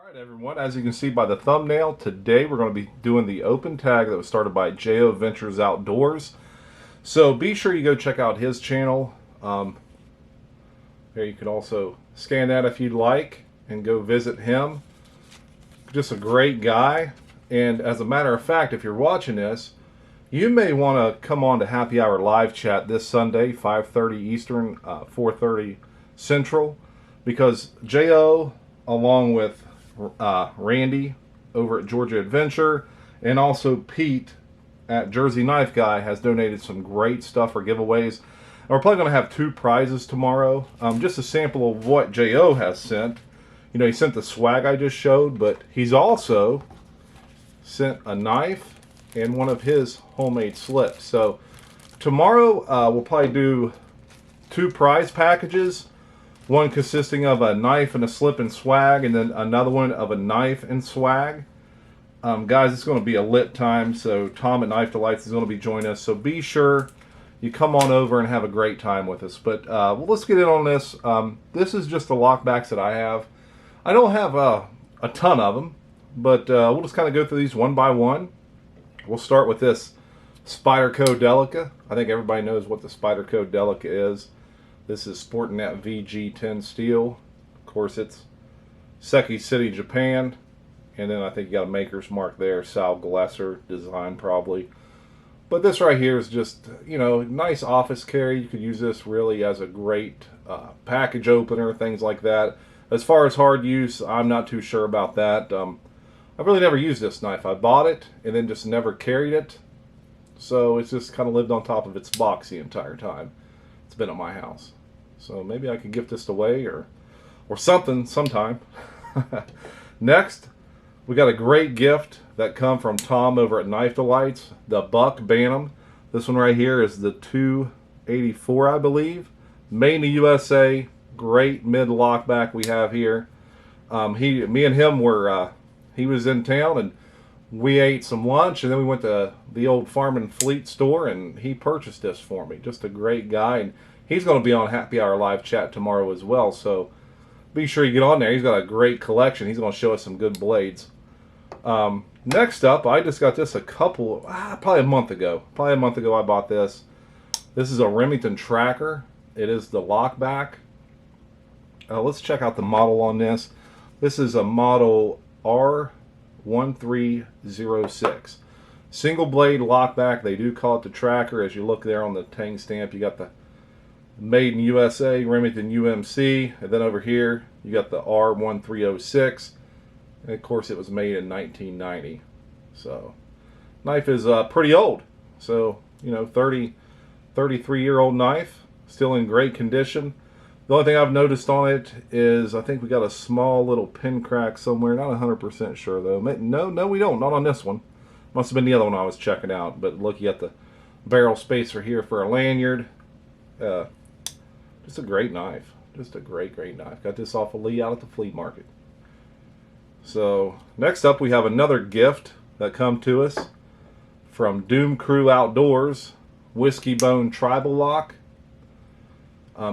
Alright everyone, as you can see by the thumbnail, today we're going to be doing the open tag that was started by J.O. Ventures Outdoors. So be sure you go check out his channel. There you can also scan that if you'd like and go visit him. Just a great guy. And as a matter of fact, if you're watching this, you may want to come on to Happy Hour live chat this Sunday, 5:30 Eastern, 4:30 Central, because J.O. along with Randy over at Georgia Adventure and also Pete at Jersey Knife Guy has donated some great stuff for giveaways. And we're probably going to have two prizes tomorrow. Just a sample of what J.O. has sent. You know, he sent the swag I just showed, but he's also sent a knife and one of his homemade slips. So tomorrow we'll probably do two prize packages. One consisting of a knife and a slip and swag, and then another one of a knife and swag. Guys, it's going to be a lit time, so Tom at Knife Delights is going to be joining us. So be sure you come on over and have a great time with us. But well, let's get in on this. This is just the lockbacks that I have. I don't have a ton of them, but we'll just kind of go through these one by one. We'll start with this Spyderco Delica. I think everybody knows what the Spyderco Delica is. This is sporting that VG10 steel. Of course, it's Seki City, Japan. And then I think you got a maker's mark there, Sal Glesser design probably. But this right here is just, you know, nice office carry. You could use this really as a great package opener, things like that. As far as hard use, I'm not too sure about that. I've really never used this knife. I bought it and then just never carried it. So it's just kind of lived on top of its box the entire time it's been at my house. So maybe I could gift this away or something sometime. Next, we got a great gift that come from Tom over at Knife Delights, the Buck Bantam. This one right here is the 284, I believe. Made in the USA. Great mid lockback we have here. Me and him were, he was in town and we ate some lunch, and then we went to the old Farm and Fleet store and he purchased this for me. Just a great guy, and he's going to be on Happy Hour live chat tomorrow as well, so be sure you get on there. He's got a great collection. He's going to show us some good blades. Next up, I just got this probably a month ago. Probably a month ago I bought this. This is a Remington Tracker. It is the lockback. Let's check out the model on this. This is a model R1306. Single blade lockback. They do call it the Tracker. As you look there on the Tang stamp, you got the Made in USA, Remington UMC, and then over here you got the R1306, and of course it was made in 1990. So knife is pretty old, so you know, 33-year-old knife, still in great condition. The only thing I've noticed on it is I think we got a small little pin crack somewhere. Not 100% sure though. No, we don't. Not on this one. Must have been the other one I was checking out. But look, you got the barrel spacer here for a lanyard. Just a great knife. Just a great knife. Got this off of Lee out at the flea market. So next up we have another gift that come to us from Doom Crew Outdoors, Whiskey Bone Tribal Lock.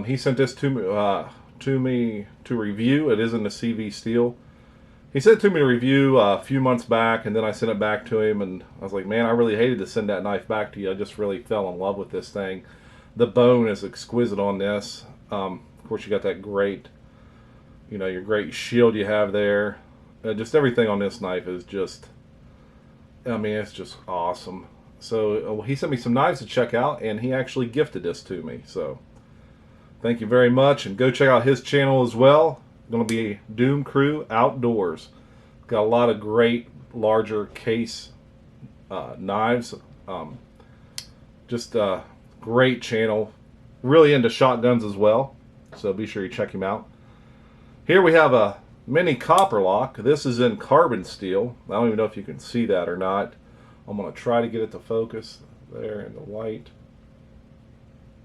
He sent this to me to review. It isn't a CV steel. He sent it to me to review a few months back, and then I sent it back to him, and I was like, man, I really hated to send that knife back to you. I just really fell in love with this thing. The bone is exquisite on this. Of course, you got that great, you know, your great shield you have there. Just everything on this knife is just, I mean, it's just awesome. So he sent me some knives to check out, and he actually gifted this to me. So thank you very much, and go check out his channel as well. Going to be Doom Crew Outdoors. Got a lot of great larger case knives. Just great channel. Really into shotguns as well, so be sure you check him out. Here we have a mini Copperlock. This is in carbon steel. I don't even know if you can see that or not. I'm going to try to get it to focus there in the light,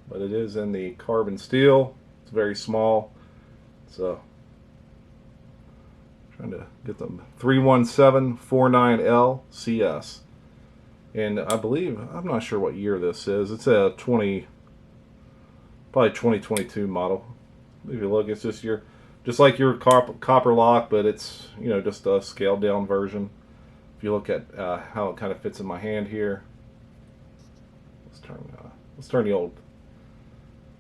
but it is in the carbon steel. It's very small. So trying to get them 31749L CS, and I believe, I'm not sure what year this is. It's a probably 2022 model. If you look, it's just your just like your Copperlock, but it's, you know, just a scaled down version. If you look at how it kind of fits in my hand here, let's turn the old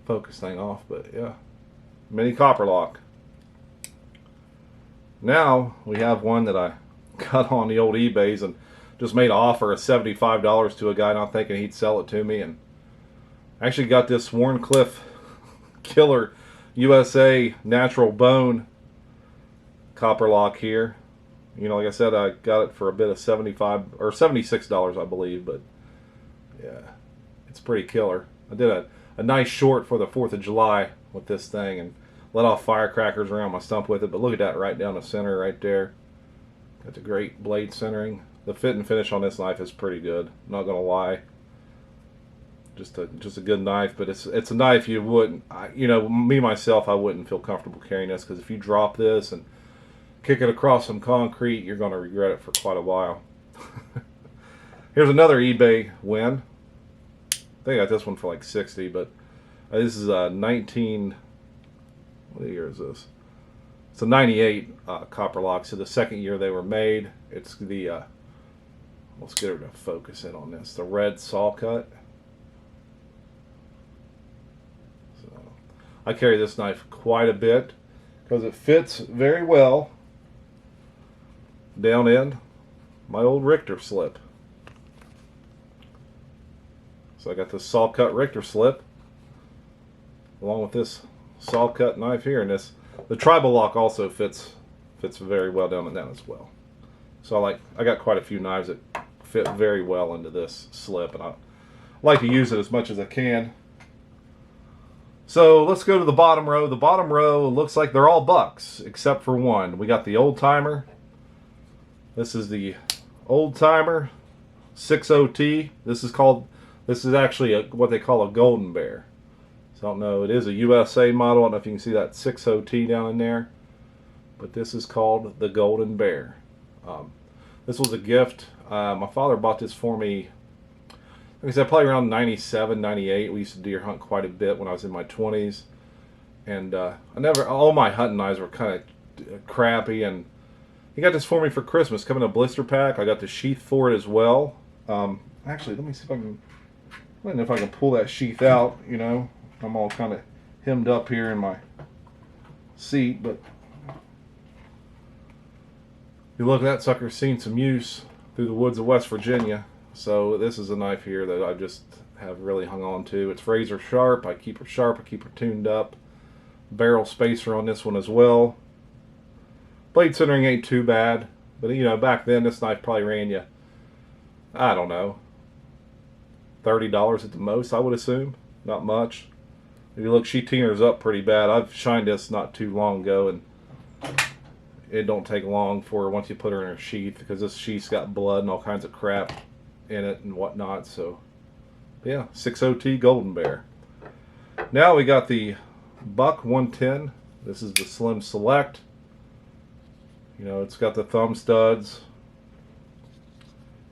focus thing off. But yeah, mini Copperlock. Now we have one that I got on the old eBays and just made an offer of $75 to a guy, not thinking he'd sell it to me, and I actually got this Warncliffe Killer USA natural bone Copperlock here. You know, like I said, I got it for a bit of $75 or $76, I believe, but yeah, it's pretty killer. I did a nice short for the 4th of July with this thing and let off firecrackers around my stump with it, but look at that right down the center right there. Got the great blade centering. The fit and finish on this knife is pretty good, not gonna lie. Just a good knife, but it's a knife you wouldn't, you know, me myself, I wouldn't feel comfortable carrying this, because if you drop this and kick it across some concrete, you're going to regret it for quite a while. Here's another eBay win. I think I got this one for like 60, but this is a 19, what year is this? It's a 98 Copperlock, so the second year they were made. It's the, let's get her to focus in on this, the red saw cut. I carry this knife quite a bit because it fits very well down in my old Richter slip. So I got this saw cut Richter slip along with this saw cut knife here, and the tribal lock also fits very well down in that as well. So I got quite a few knives that fit very well into this slip, and I like to use it as much as I can. So let's go to the bottom row. The bottom row looks like they're all bucks except for one. We got the old timer. This is the old timer 60T. This is actually what they call a golden bear. So I don't know, it is a USA model. I don't know if you can see that 60T down in there, but this is called the golden bear. This was a gift. My father bought this for me, like I said, probably around 97, 98. We used to deer hunt quite a bit when I was in my 20s. And all my hunting knives were kind of crappy. And he got this for me for Christmas, coming in a blister pack. I got the sheath for it as well. Actually, let me see if I can, I don't know if I can pull that sheath out, you know. I'm all kind of hemmed up here in my seat, but you look, that sucker's seen some use through the woods of West Virginia. So this is a knife here that I just have really hung on to. It's razor sharp. I keep her sharp. I keep her tuned up. Barrel spacer on this one as well. Blade centering ain't too bad, but you know, back then this knife probably ran you, I don't know, $30 at the most, I would assume. Not much. If you look, she tiners up pretty bad. I've shined this not too long ago, and it don't take long for her once you put her in her sheath, because this sheath's got blood and all kinds of crap in it and whatnot. So yeah, 60T Golden Bear. Now we got the Buck 110. This is the Slim Select. You know, it's got the thumb studs,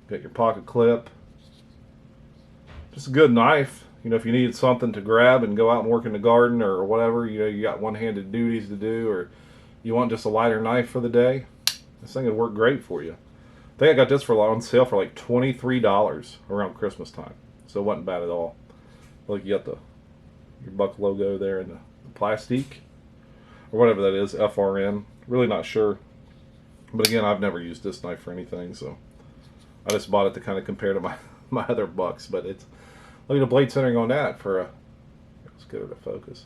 got your pocket clip. Just a good knife. You know, if you needed something to grab and go out and work in the garden or whatever, you know, you got one-handed duties to do, or you want just a lighter knife for the day, this thing would work great for you. I think I got this on sale for like $23 around Christmas time, so it wasn't bad at all. Look, you got your Buck logo there in the plastic, or whatever that is, FRN. Really not sure. But again, I've never used this knife for anything, so I just bought it to kind of compare to my other Bucks. But it's, look at the blade centering on that for a, let's get her to focus,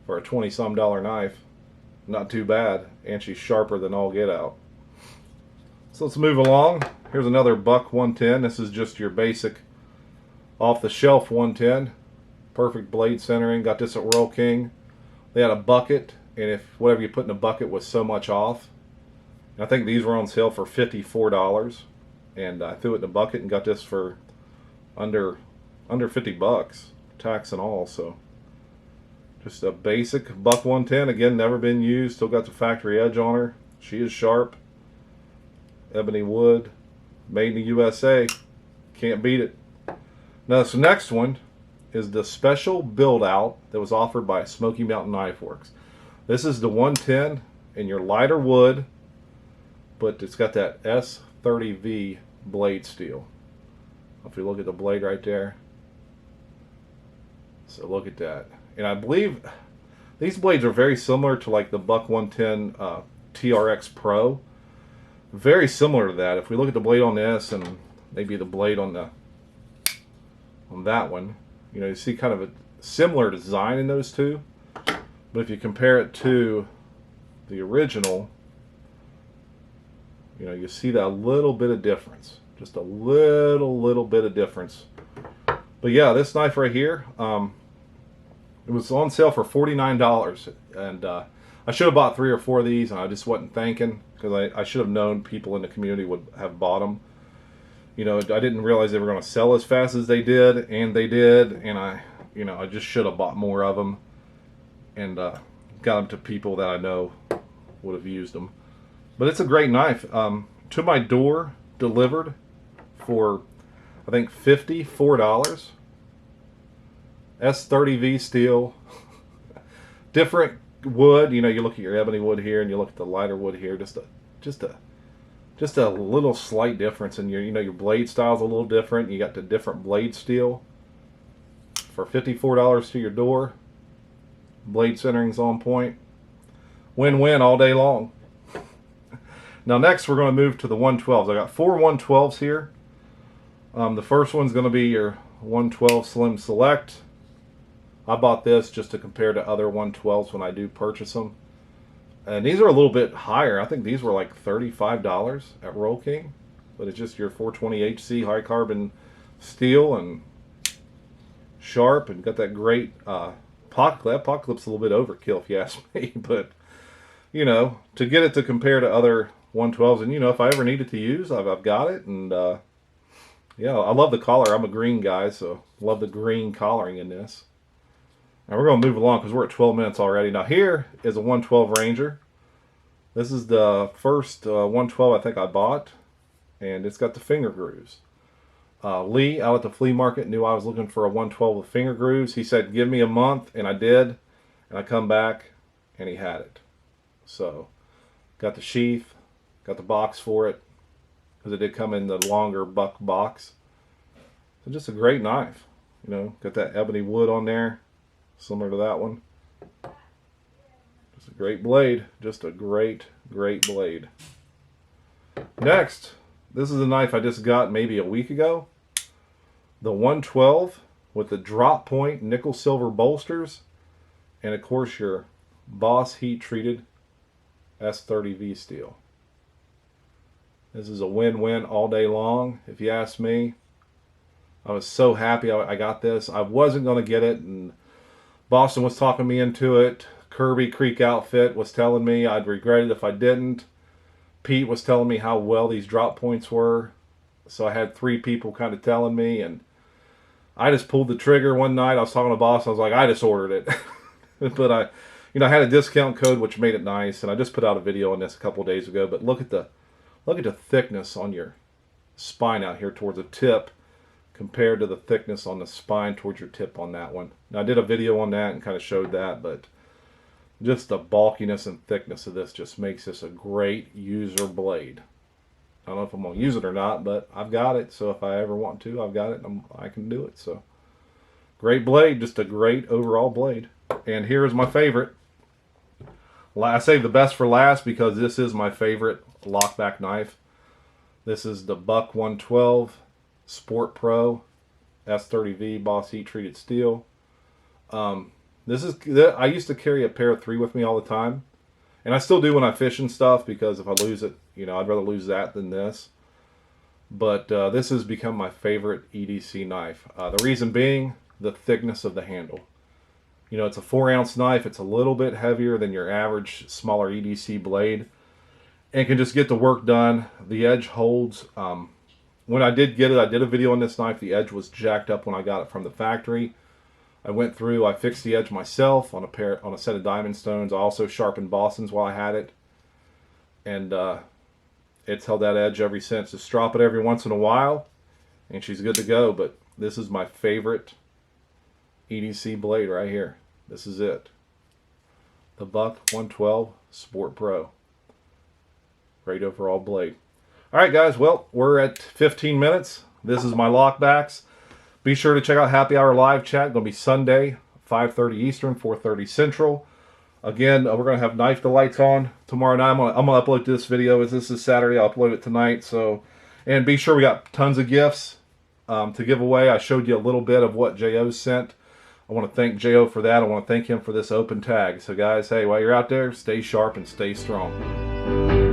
for a 20-some dollar knife. Not too bad, and she's sharper than all get out. So let's move along. Here's another Buck 110. This is just your basic off-the-shelf 110. Perfect blade centering. Got this at Royal King. They had a bucket, and if whatever you put in a bucket was so much off. I think these were on sale for $54, and I threw it in a bucket and got this for under $50, tax and all. So just a basic Buck 110. Again, never been used. Still got the factory edge on her. She is sharp. Ebony wood, made in the USA. Can't beat it. Now this next one is the special build out that was offered by Smoky Mountain Knife Works. This is the 110 in your lighter wood, but it's got that S30V blade steel. If you look at the blade right there. So look at that. And I believe these blades are very similar to like the Buck 110 TRX Pro. Very similar to that. If we look at the blade on this and maybe the blade on that one, you know, you see kind of a similar design in those two. But if you compare it to the original, you know, you see that little bit of difference. Just a little bit of difference. But yeah, this knife right here, it was on sale for $49. And I should have bought 3 or 4 of these, and I just wasn't thinking, because I should have known people in the community would have bought them. You know, I didn't realize they were going to sell as fast as they did, and they did. And I just should have bought more of them and got them to people that I know would have used them. But it's a great knife. To my door, delivered for, I think, $54. S30V steel. Different wood. You know, you look at your ebony wood here, and you look at the lighter wood here. Just a little slight difference in your, you know, your blade style's a little different. You got the different blade steel. For $54 to your door. Blade centering's on point. Win-win all day long. Now next we're going to move to the 112s. I got 4 112s here. The first one's going to be your 112 Slim Select. I bought this just to compare to other 112s when I do purchase them. And these are a little bit higher. I think these were like $35 at Roll King. But it's just your 420HC high carbon steel and sharp, and got that great pocket clip. Pocket clip's a little bit overkill if you ask me. But, you know, to get it to compare to other 112s, and you know, if I ever need it to use, I've got it. And yeah, I love the collar. I'm a green guy, so love the green collaring in this. Now we're going to move along because we're at 12 minutes already. Now here is a 112 Ranger. This is the first 112 I think I bought, and it's got the finger grooves. Lee out at the flea market knew I was looking for a 112 with finger grooves. He said give me a month, and I did, and I come back and he had it. So got the sheath, got the box for it, because it did come in the longer buck box. So just a great knife. You know, got that ebony wood on there, similar to that one. Just a great blade. Just a great blade. Next, this is a knife I just got maybe a week ago. The 112 with the drop point nickel silver bolsters, and of course your Boss heat treated S30V steel. This is a win-win all day long, if you ask me. I was so happy I got this. I wasn't going to get it, and Boston was talking me into it. Kirby Creek Outfit was telling me I'd regret it if I didn't. Pete was telling me how well these drop points were. So I had 3 people kind of telling me, and I just pulled the trigger one night. I was talking to Boston. I was like, I just ordered it. But I had a discount code, which made it nice, and I just put out a video on this a couple of days ago. But look at the thickness on your spine out here towards the tip compared to the thickness on the spine towards your tip on that one. Now I did a video on that and kind of showed that, but just the bulkiness and thickness of this just makes this a great user blade. I don't know if I'm going to use it or not, but I've got it, so if I ever want to, I've got it, and I can do it. So great blade, just a great overall blade. And here is my favorite. I saved the best for last because this is my favorite lockback knife. This is the Buck 112 Sport Pro S30V Boss heat treated steel. I used to carry a pair of 3 with me all the time, and I still do when I fish and stuff, because if I lose it, I'd rather lose that than this. But this has become my favorite EDC knife. The reason being the thickness of the handle. It's a 4-ounce knife. It's a little bit heavier than your average smaller EDC blade, and can just get the work done. The edge holds. When I did get it, I did a video on this knife. The edge was jacked up when I got it from the factory. I went through, I fixed the edge myself on a set of diamond stones. I also sharpened Boston's while I had it, and it's held that edge ever since. Just drop it every once in a while, and she's good to go. But this is my favorite EDC blade right here. This is it. the Buck 112 Sport Pro. Great overall blade. All right, guys. Well, we're at 15 minutes. This is my lockbacks. Be sure to check out Happy Hour live chat. Going to be Sunday, 5:30 Eastern, 4:30 Central. Again, we're going to have Knife Delights on tomorrow night. I'm going to upload this video as this is Saturday. I'll upload it tonight. So, and be sure we got tons of gifts to give away. I showed you a little bit of what J.O. sent. I want to thank J.O. for that. I want to thank him for this open tag. So, guys, hey, while you're out there, stay sharp and stay strong.